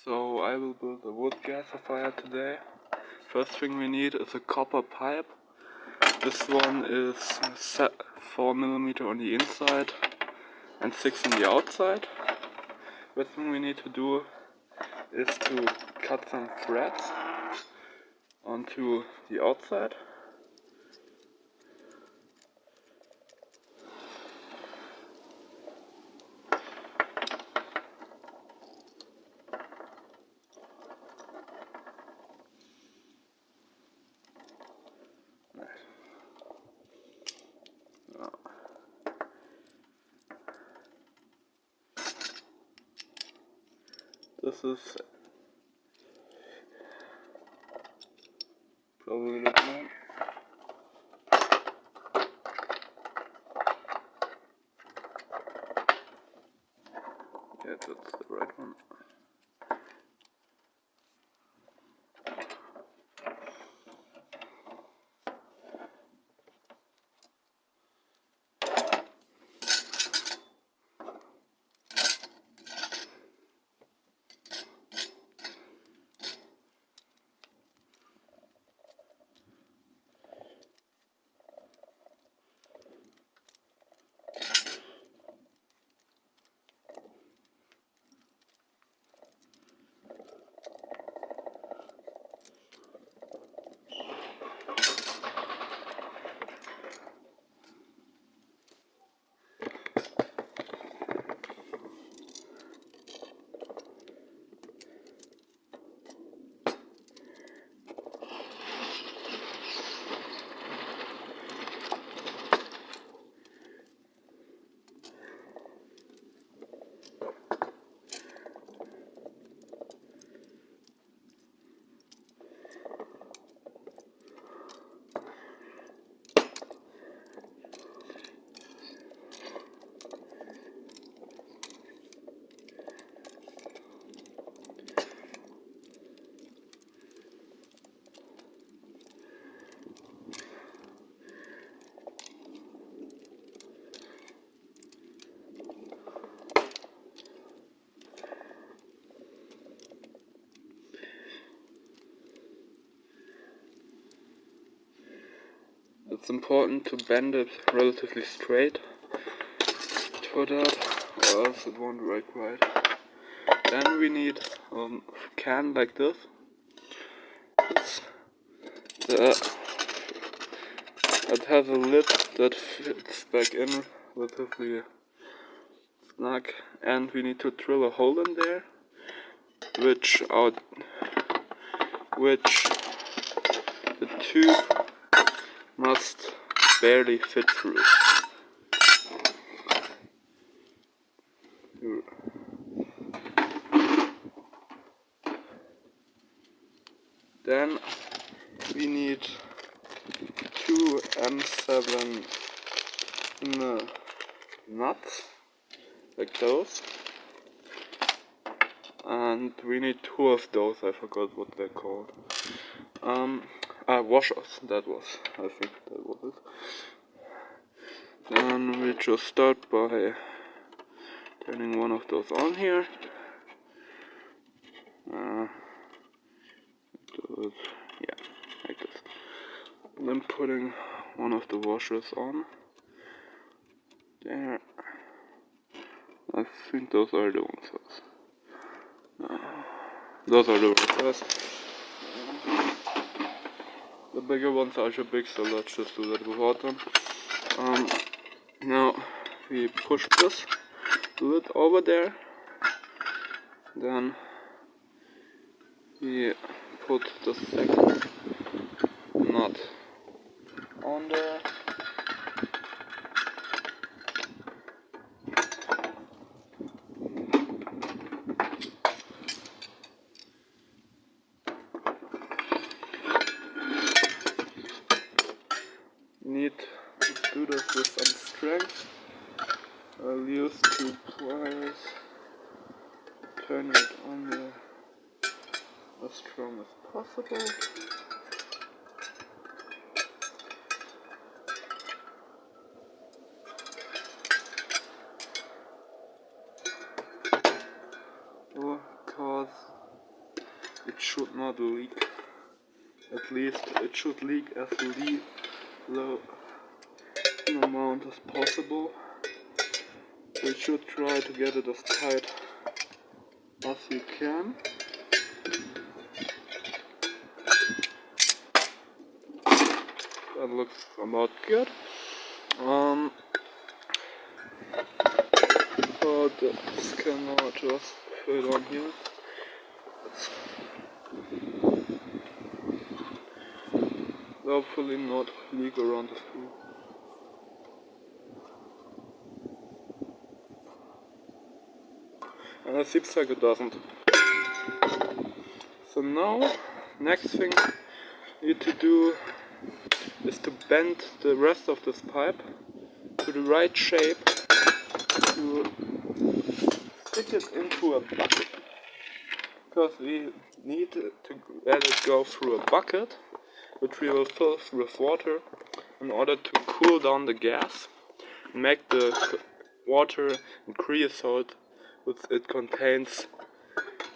So I will build a wood gasifier today. First thing we need is a copper pipe. This one is 4mm on the inside and 6 on the outside. First thing we need to do is to cut some threads onto the outside. This is probably the one. Yeah, that's the right one. It's important to bend it relatively straight for that, or else it won't work right. Then we need a can like this. It has a lid that fits back in relatively snug, and we need to drill a hole in there, which the tube must barely fit through. Then we need 2 M7 nuts, like those. And we need 2 of those, I forgot what they're called. Washers, I think that was it. Then we just start by turning one of those on here. Yeah, like this. And then putting one of the washers on. There. I think those are the ones. Those are the ones. The bigger ones are too big, so let's just do that without them. Now we push this lid over there. Then we put the second nut on there. Need to do this with some strength. I'll use 2 pliers, turn it on there as strong as possible. Cause it should not leak. At least it should leak as low an amount as possible. So you should try to get it as tight as you can. That looks about good. So this cannot just fit on here. Hopefully not leak around the screw. And it seems like it doesn't. So now, next thing you need to do is to bend the rest of this pipe to the right shape to stick it into a bucket. Because we need to let it go through a bucket, which we will fill with water in order to cool down the gas and make the water increase so it contains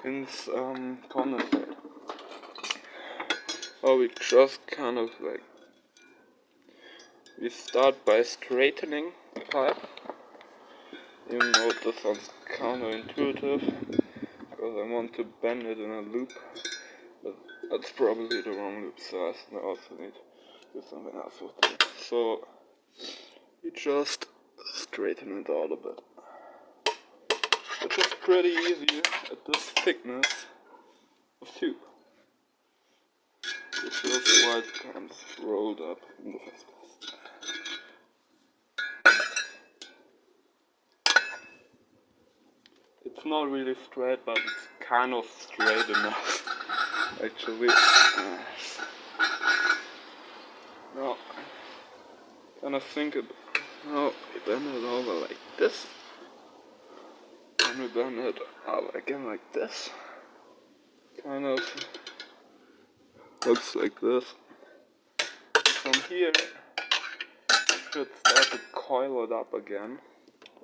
condensate. So we just kind of like, we start by straightening the pipe, even though this sounds counterintuitive because I want to bend it in a loop, but that's probably the wrong loop size and I also need to do something else with it. So you just straighten it out a bit. Which is pretty easy at this thickness of tube. Which is why it comes rolled up in the first place. It's not really straight, but it's kind of straight enough, actually. Now, kind of think it. Now we bend it over like this, and we bend it over again like this. Kind of looks like this. From here, you should start to coil it up again.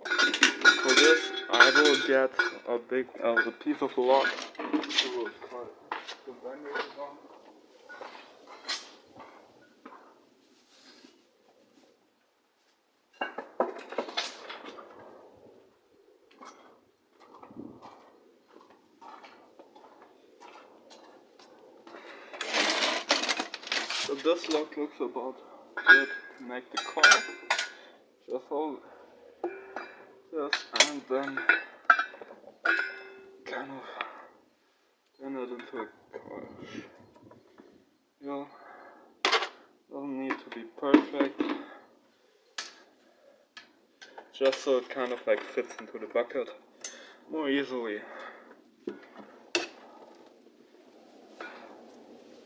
For this, I will get a piece of log to coil the bender on. So this log looks about good to make the coil. Just hold this and then kind of turn it into a coil. Yeah, doesn't need to be perfect. Just so it kind of like fits into the bucket more easily.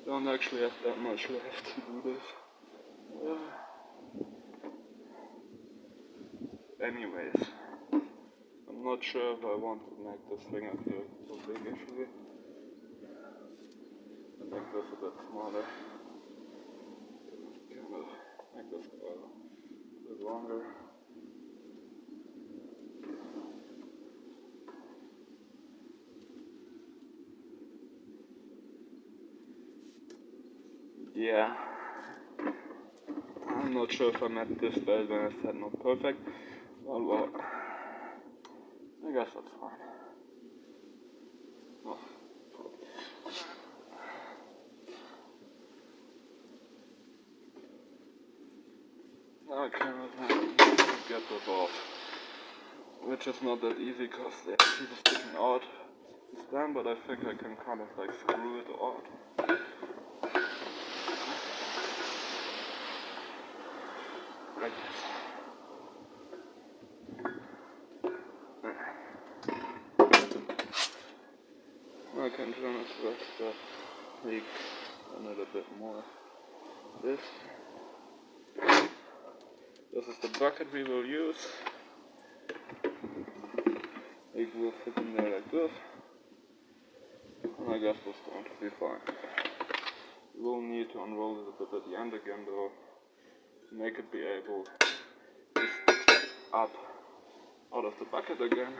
Don't actually have that much left to do this. Anyways, I'm not sure if I want to make this thing up here so big actually. I make this a bit smaller. Kind of make this coil a bit longer. Yeah, I'm not sure if I met this bad when I said not perfect. Well, I guess that's fine. Oh. Now I kind of get this off, which is not that easy because the piece is sticking out. It's done, but I think I can kind of like screw it out. Like this. I can turn it to that leak a little bit more. This is the bucket we will use. It will fit in there like this. And I guess it's going to be fine. We will need to unroll it a bit at the end again though, to make it be able to stick up out of the bucket again.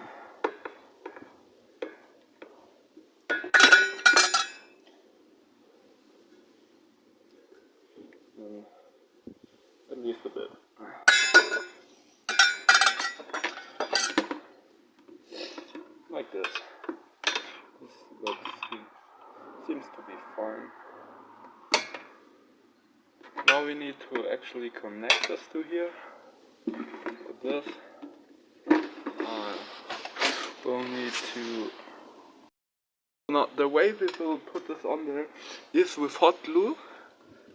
like this. This seems to be fine. Now we need to actually connect this to here. With this, we'll need to. Now the way we will put this on there is with hot glue.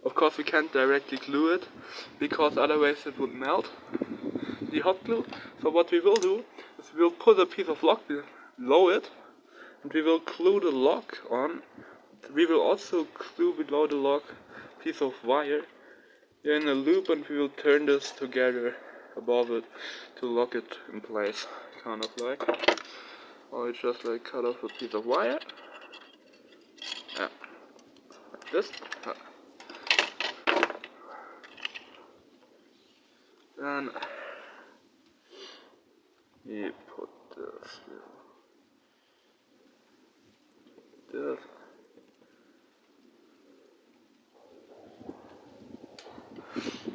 Of course we can't directly glue it, because otherwise it would melt, the hot glue. So what we will do is we will put a piece of lock below it, and we will glue the lock on. We will also glue below the lock a piece of wire in a loop, and we will turn this together above it to lock it in place, kind of like. Or just like cut off a piece of wire. Yeah, like this. Then you put this here. This.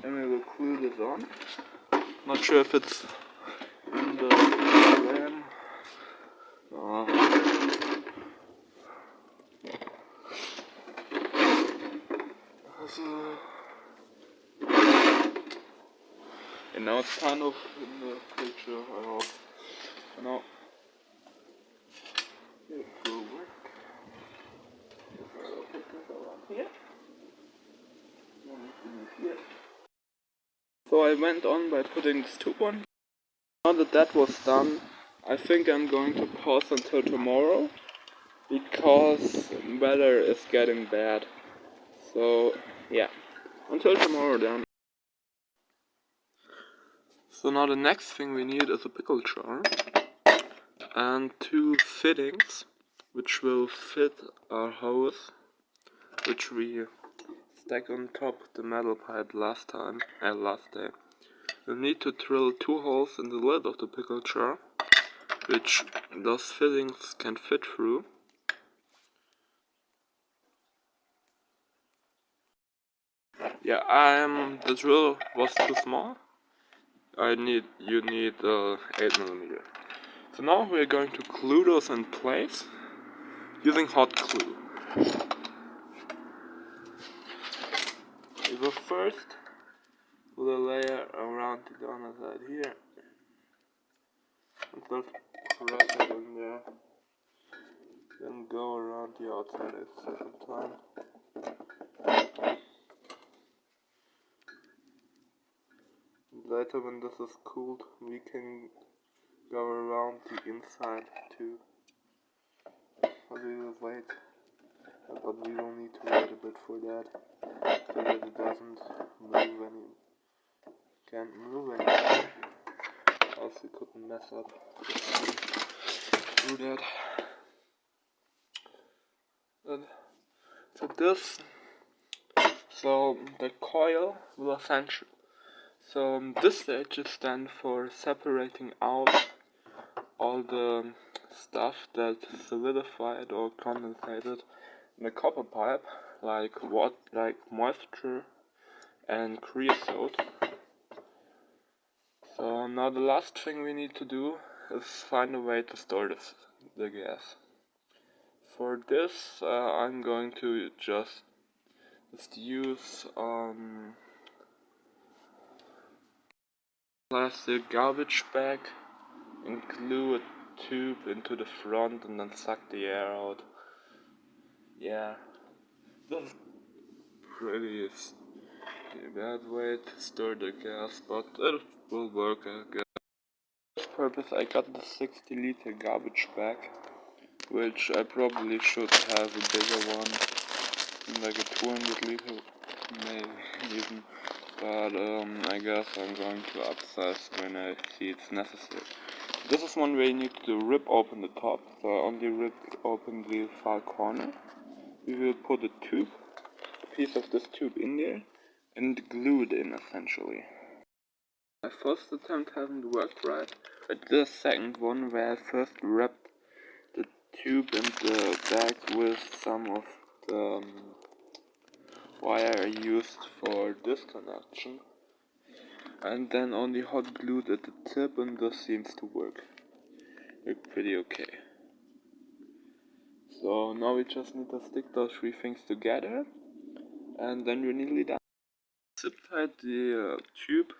And we will glue this on. Not sure if it's in the RAM. And now it's kind of in the picture, I hope. Now, it will work. I'll put this around here. So I went on by putting this tube on. Now that that was done, I think I'm going to pause until tomorrow, because weather is getting bad. So yeah, until tomorrow then. So now the next thing we need is a pickle jar and two fittings which will fit our hose, which we stack on top of the metal pipe last day. We'll need to drill two holes in the lid of the pickle jar, which those fittings can fit through. Yeah, the drill was too small. You need 8mm. So now we're going to glue those in place using hot glue. We will first put a layer around the underside here and just press it in there. Then go around the outside at the same time. Later, when this is cooled, we can go around the inside too. But we will wait. But we will need to wait a bit for that, so that it doesn't can't move anymore. Else we couldn't mess up through that. So the coil will essentially. So this stage is then for separating out all the stuff that solidified or condensated in the copper pipe, like moisture and creosote. So now the last thing we need to do is find a way to store the gas. For this, I'm going to just use plastic garbage bag and glue a tube into the front and then suck the air out. Yeah, that's pretty bad way to store the gas, but it will work, I guess. For this purpose I got the 60-liter garbage bag, which I probably should have a bigger one, like a 200-liter maybe even. But I guess I'm going to upsize when I see it's necessary. This is one way you need to rip open the top, so I only rip open the far corner. We will put a piece of this tube in there, and glue it in essentially. My first attempt hasn't worked right, but the second one where I first wrapped the tube and the bag with some of the wire I used for this connection, and then only hot glued at the tip, and this seems to work pretty okay. So now we just need to stick those three things together, and then we're nearly done. Zip tight the tube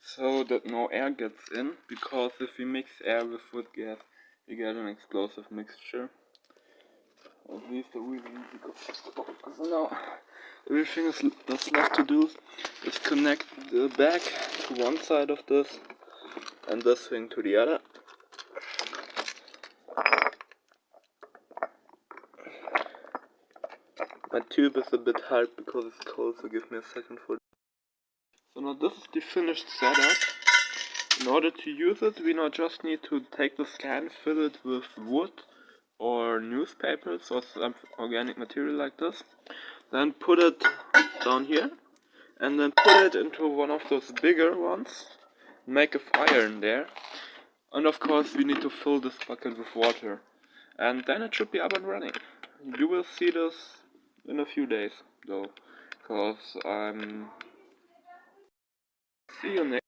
so that no air gets in, because if we mix air with wood gas, we get an explosive mixture. At least a really easy go. So now everything that's left to do is connect the back to one side of this and this thing to the other. My tube is a bit hard because it's cold, so give me a second for. So now this is the finished setup. In order to use it, we now just need to take this can, fill it with wood or newspapers or some organic material like this. Then put it down here, and then put it into one of those bigger ones. Make a fire in there. And of course we need to fill this bucket with water. And then it should be up and running. You will see this in a few days though. Because see you next